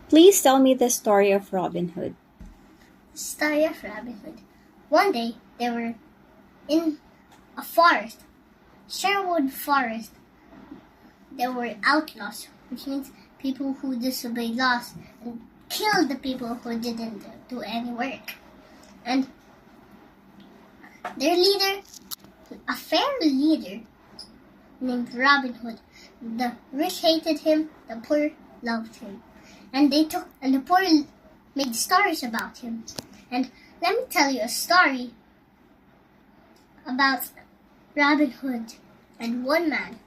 Please tell me the story of Robin Hood. Story of Robin Hood. One day they were in a forest, Sherwood Forest. There were outlaws, which means people who disobeyed laws and killed the people who didn't do any work. And their leader, a fair leader named Robin Hood. The rich hated him, the poor loved him. And the poor made stories about him. And let me tell you a story about Robin Hood and one man.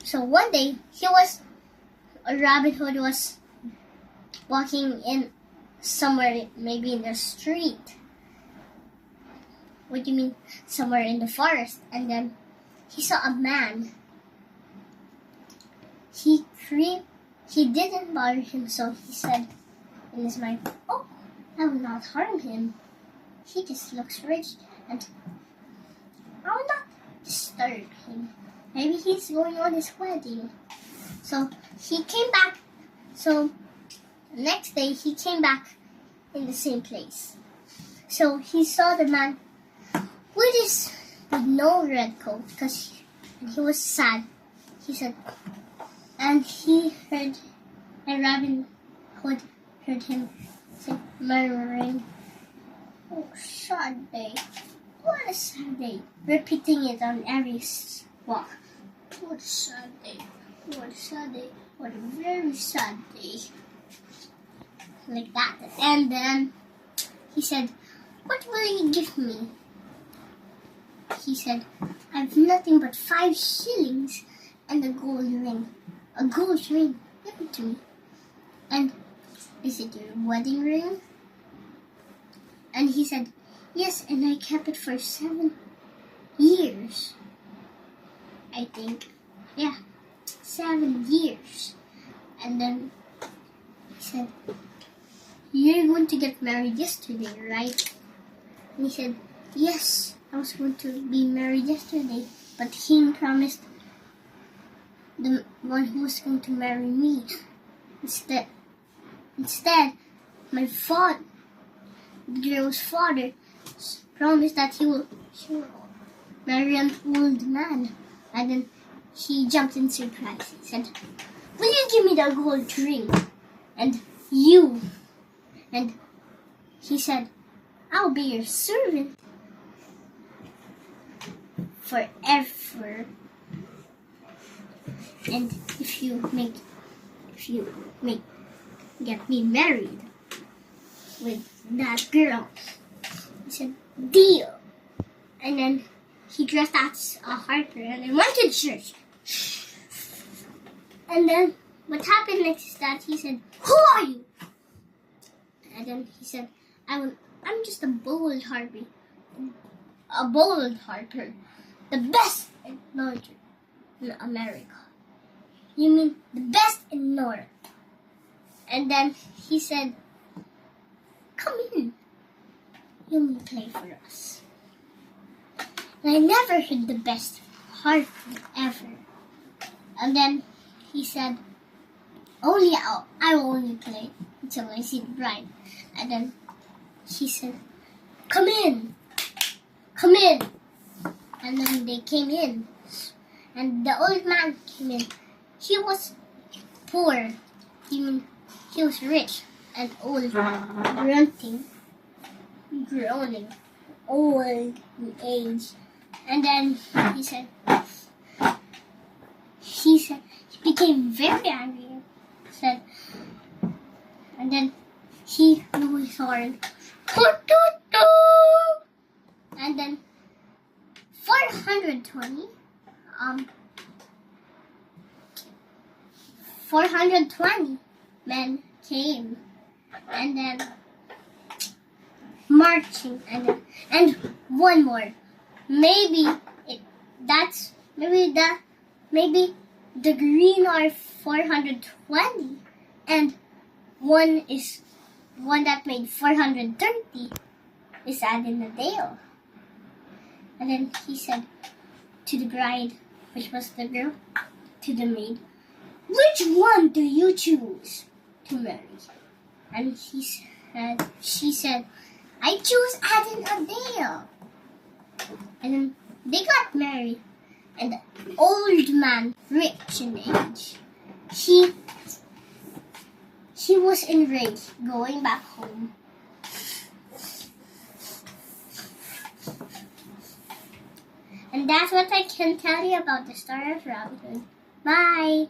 So one day Robin Hood was walking in somewhere, maybe in the street. What do you mean, somewhere in the forest? And then he saw a man. He didn't bother him, so he said in his mind, "Oh, I will not harm him. He just looks rich, and I will not disturb him. Maybe he's going on his wedding." So he came back. So the next day he came back in the same place. So he saw the man with no red coat, because he was sad. He said, and Robin Hood heard him say, murmuring, "Oh, sad day. What a sad day." Repeating it on every walk. "What a sad day. What a sad day. What a very sad day." Like that. And then he said, "What will you give me?" He said, "I have nothing but 5 shillings and a gold ring." "A gold ring? Give it to me." "And is it your wedding ring?" And he said, "Yes, and I kept it for 7 years. I think. Yeah, 7 years." And then he said, "You're going to get married yesterday, right?" And he said, "Yes, I was going to be married yesterday, but the king promised the one who was going to marry me. Instead, my father, the girl's father, promised that he will marry an old man." And then he jumped in surprise. He said, "Will you give me the gold ring? And you?" And he said, "I'll be your servant forever. And if you get me married with that girl." He said, "Deal." And then he dressed as a harper and then went to church. And then what happened next is that he said, "Who are you?" And then he said, I'm just a bold harper. A bold harper. The best in Northern America." "You mean the best in North?" And then he said, "Come in. You may play for us." And I never heard the best harper ever. And then he said, I will only play until I see the bride." And then he said, "Come in. Come in." And then they came in. And the old man came in. He was poor. He was rich and old, groaning, old in age. And then he became very angry. And then he blew his horn. And then 420 men came, and then marching, and one more. Maybe the green are 420, and one that made 430 is Adinadale. And then he said to the bride, which was the girl, to the maid, "Which one do you choose to marry?" And she said, I choose Adam and Dale. And then they got married. And the old man, rich in age, he was enraged going back home. And that's what I can tell you about the story of Robin Hood. Bye!